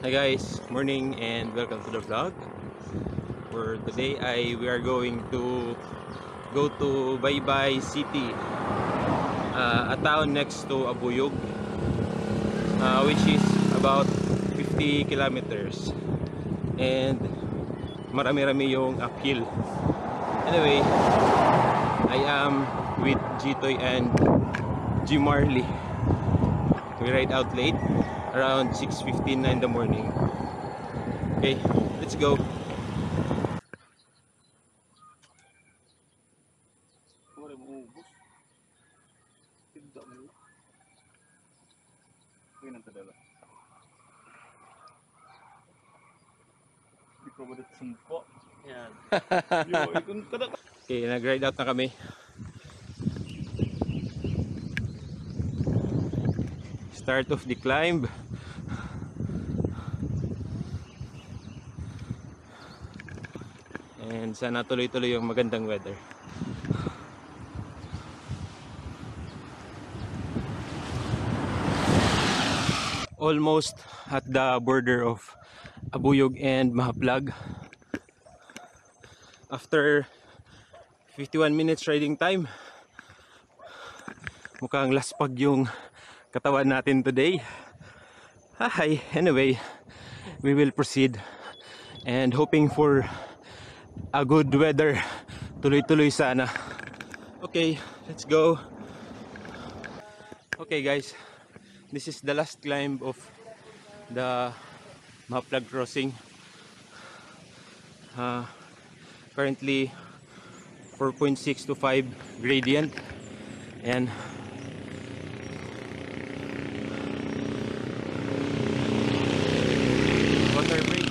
Hi guys, morning and welcome to the vlog. For today we are going to go to Baybay City, a town next to Abuyog, which is about 50 kilometers, and marami-rami yung uphill. Anyway, I am with Gitoy and G Marley. We ride out late, around 6:15 in the morning. Okay, let's go. Okay, nag-ride out na kami. Start of the climb. And sana tuloy-tuloy yung magandang weather. Almost at the border of Abuyog and Mahaplag. After 51 minutes riding time, mukhang laspag yung katawan natin today. Hi, anyway, we will proceed and hoping for a good weather. Tuloy-tuloy sana. Okay, let's go. Okay guys, this is the last climb of the Mahaplag crossing. Currently 4.6 to 5 gradient, and water break.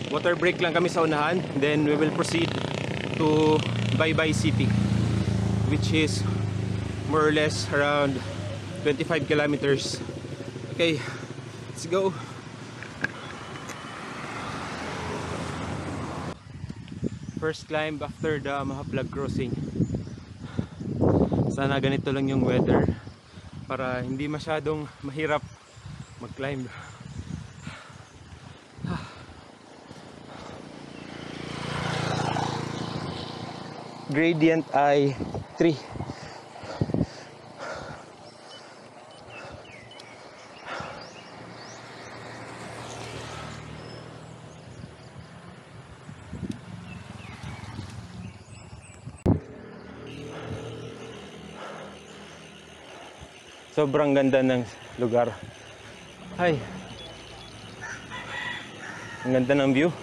Water break lang kami sa unahan, then we will proceed to Baybay City, which is more or less around 25 kilometers. Okay, let's go. First climb after the Mahaplag crossing. Sana ganito lang yung weather para hindi masyadong mahirap mag-climb. Gradient ay 3. Sobrang ganda ng lugar. Ay, ang ganda ng view.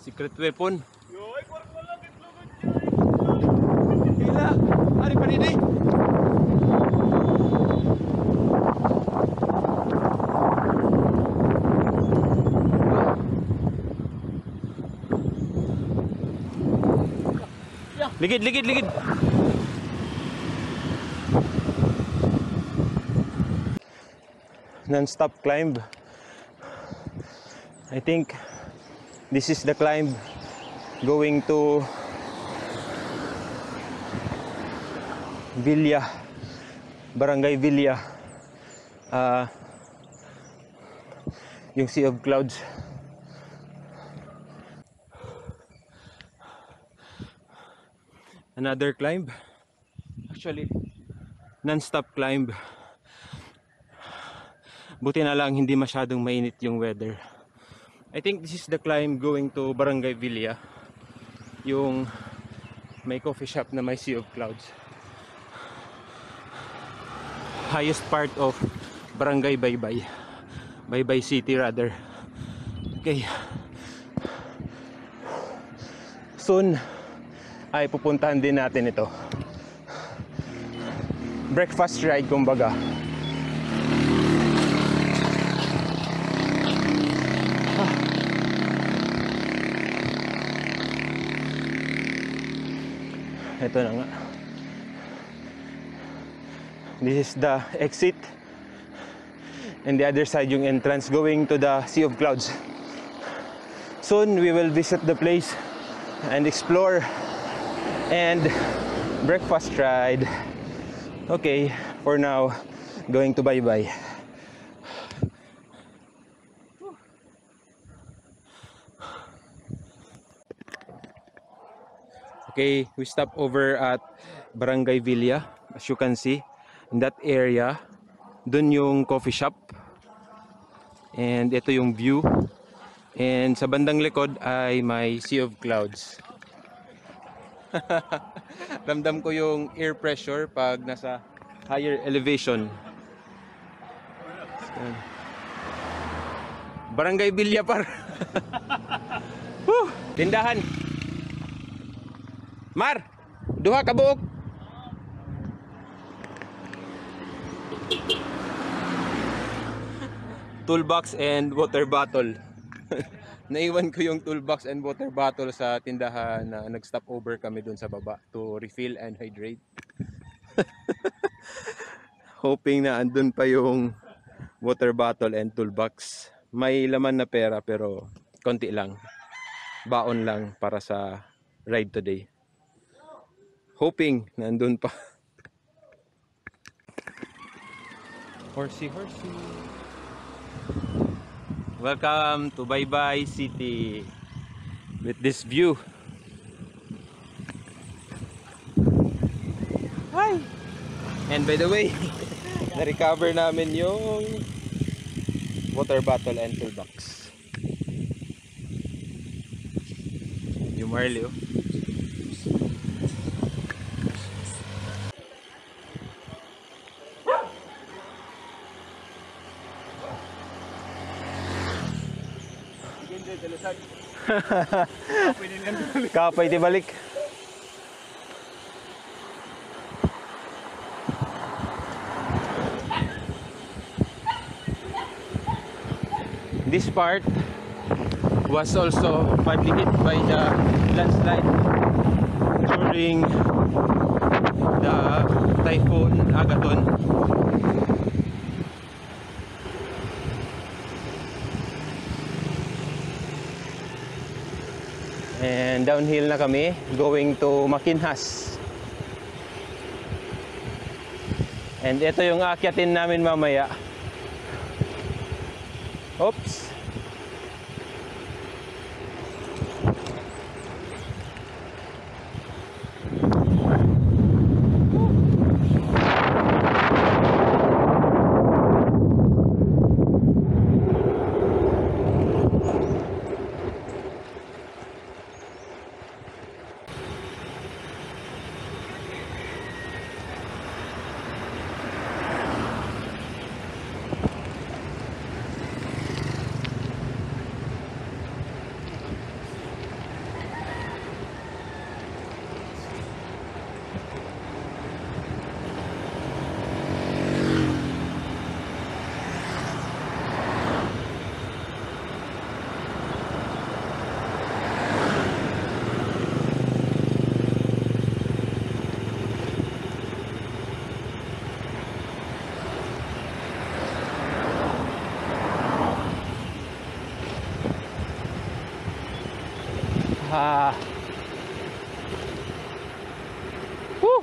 Secret weapon. Gila, hari pa ini. Ligid, ligid, ligid. Non-stop climb. I think this is the climb going to Villa, Barangay Villa, yung Sea of Clouds. Another climb. Actually, non-stop climb. Buti na lang hindi masyadong mainit yung weather. I think this is the climb going to Barangay Villa, yung may coffee shop na may Sea of Clouds. Highest part of Barangay Baybay, Baybay City rather. Okay, soon ay pupuntahan din natin ito. Breakfast ride kumbaga. Ito na nga. This is the exit, and the other side yung entrance going to the Sea of Clouds. Soon we will visit the place and explore and breakfast ride. Okay, for now, going to Baybay. Okay, we stop over at Barangay Villa. As you can see, in that area, dun yung coffee shop. And ito yung view. And sa bandang likod ay may Sea of Clouds. Ramdam ko yung air pressure pag nasa higher elevation. Barangay Villa par. Tindahan. Mar, duha ka buok. Toolbox and water bottle. Naiwan ko yung toolbox and water bottle sa tindahan na nag-stop over kami dun sa baba to refill and hydrate. Hoping na andun pa yung water bottle and toolbox. May laman na pera pero konti lang. Baon lang para sa ride today. Hoping na andun pa. Horsey. Welcome to Baybay City with this view. Hi! And by the way, na-recover namin yung water bottle and toolbox. Yung Marley, oh. Kapay di balik. This part was also partly hit by the landslide during the Typhoon Agaton. And downhill na kami going to Makinhas. And ito yung aakyatin namin mamaya. Oops. Woo!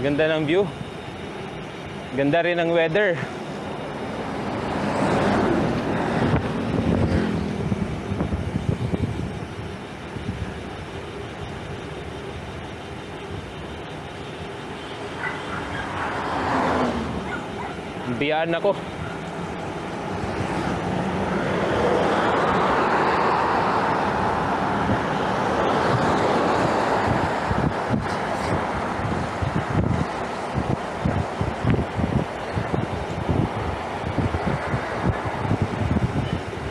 Ganda ng view. Ganda rin ng weather. Nahiyaan ako.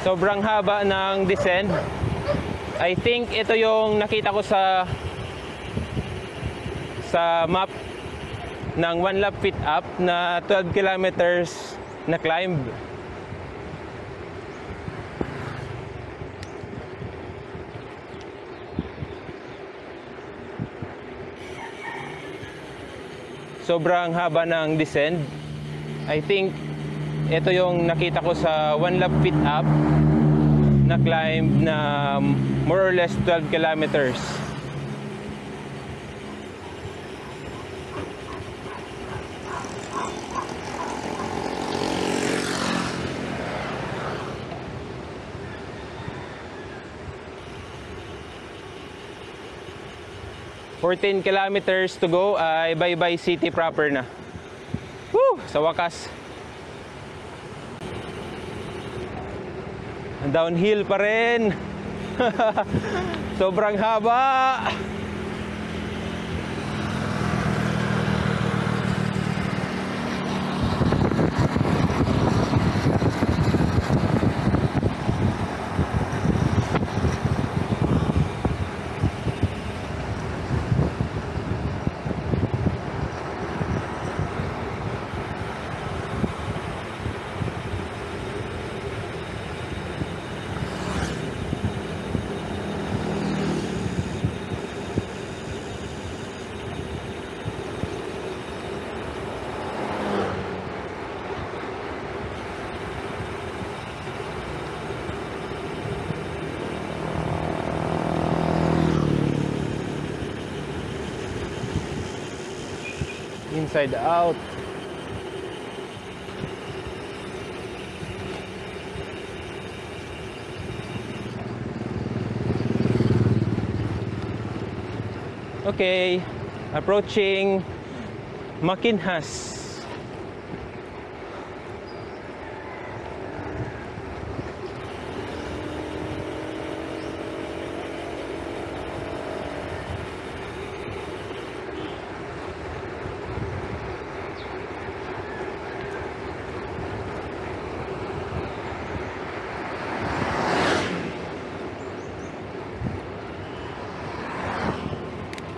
Sobrang haba ng descent. I think ito yung nakita ko sa map ng 1 lap fit up na 12 kilometers na climb. Sobrang haba ng descent. I think ito yung nakita ko sa 1 lap fit up na climb na more or less 12 kilometers. $14 kilometers to go ay Baybay City proper na. Woo! Sa wakas. Downhill pa rin. Sobrang haba. Inside out. Okay, approaching Makinhas.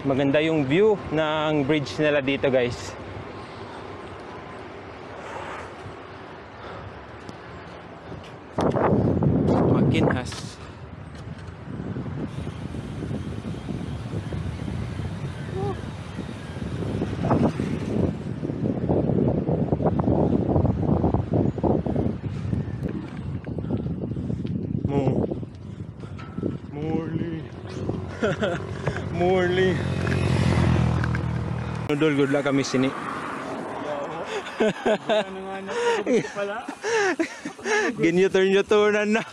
Maganda yung view ng bridge nila dito, guys. Makinhas. Morley. Nudol good lang kami sini. Ginyutur-nyuturan na.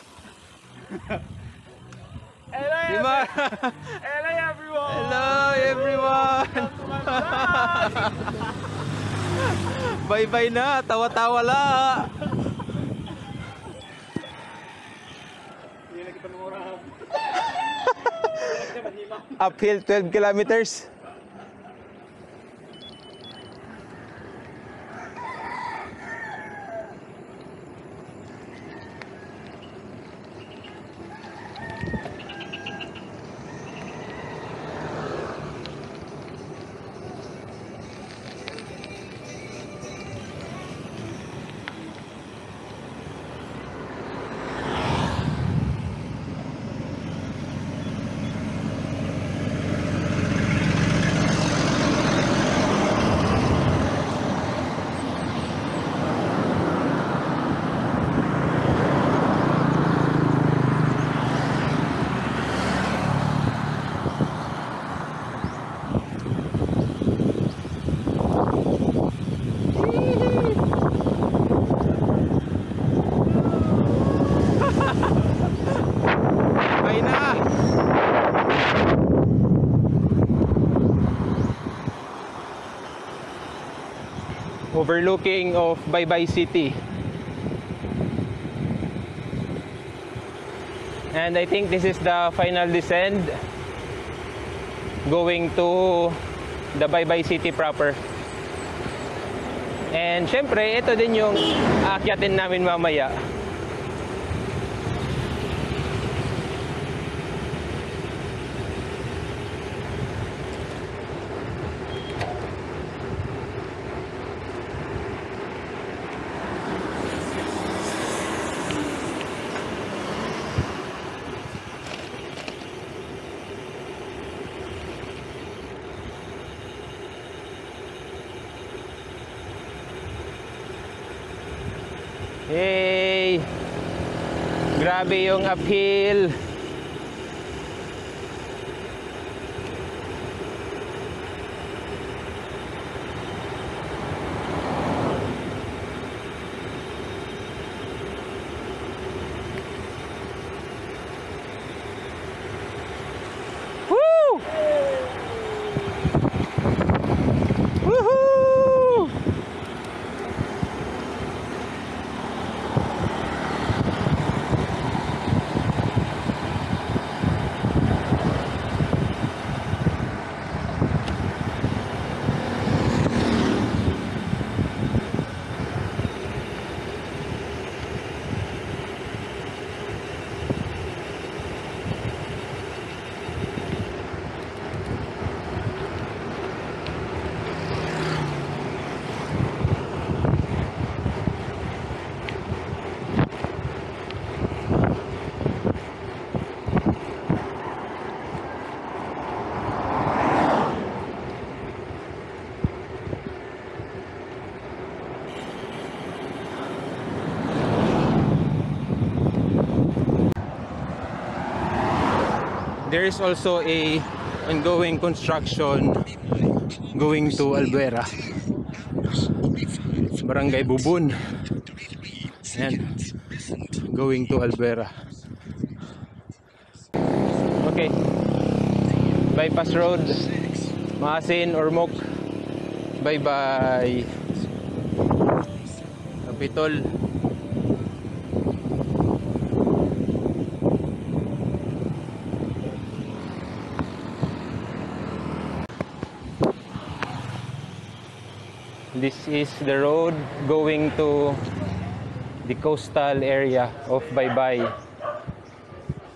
Hello everyone. Hello everyone. Bye-bye na, tawa-tawa la. Uphill 12 kilometers. overlooking of Baybay City. And I think this is the final descent going to the Baybay City proper. And syempre, ito din yung aakyatin namin mamaya. Hey! Grabe yung uphill. Woo! Woohoo! There is also a ongoing construction going to Albuera, Barangay Bubun. Ayan, going to Albuera. Okay, bypass road, Maasin, Ormoc, bye-bye. Capitol. This is the road going to the coastal area of Baybay.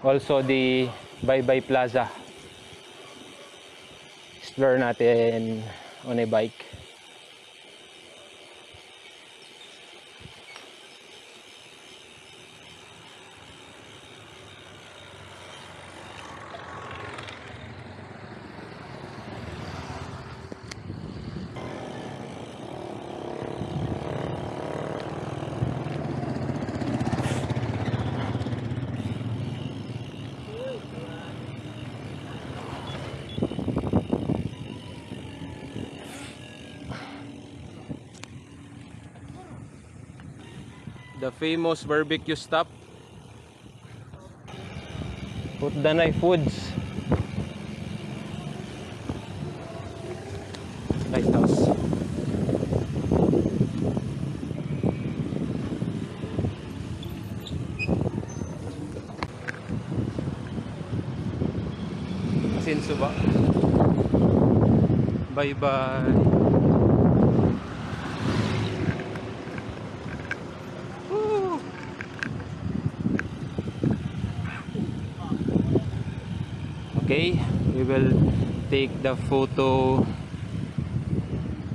Also the Baybay Plaza. Explore natin on a bike. The famous barbecue stop, Putdanay Foods Lighthouse. Sinsuba. Bye bye. Okay, we will take the photo.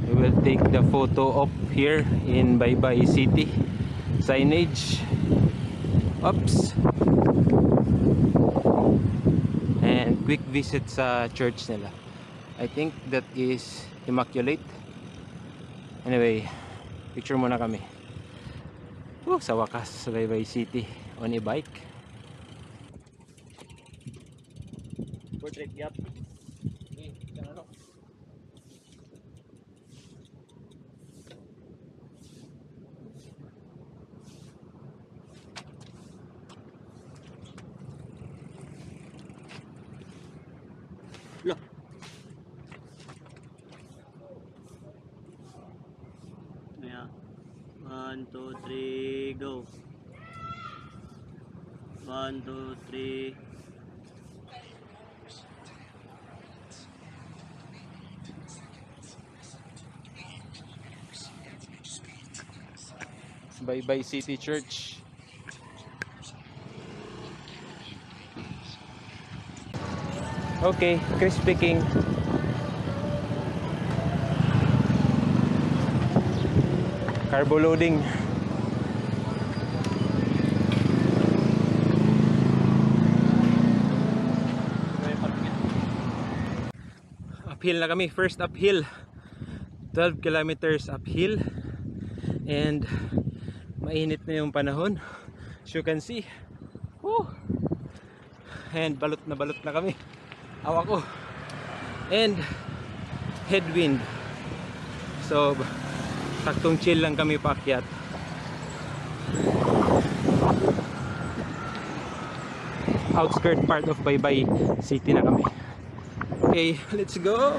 We will take the photo up here in Baybay City. Signage. Oops. And quick visit sa church nila. I think that is Immaculate. Anyway, picture muna kami. Sa wakas, Baybay City on a bike. Portrait, yep. Look. Ayan. Okay, go. 1, 2, 3. Bye-bye City Church. Okay, Chris speaking. Carbo loading. Uphill na kami, first uphill. 12 kilometers uphill. And mainit na yung panahon. As you can see. Woo! And balot na kami. Awa ko. And headwind. So saktong chill lang kami paakyat. Outskirt part of Baybay City na kami. Okay, let's go.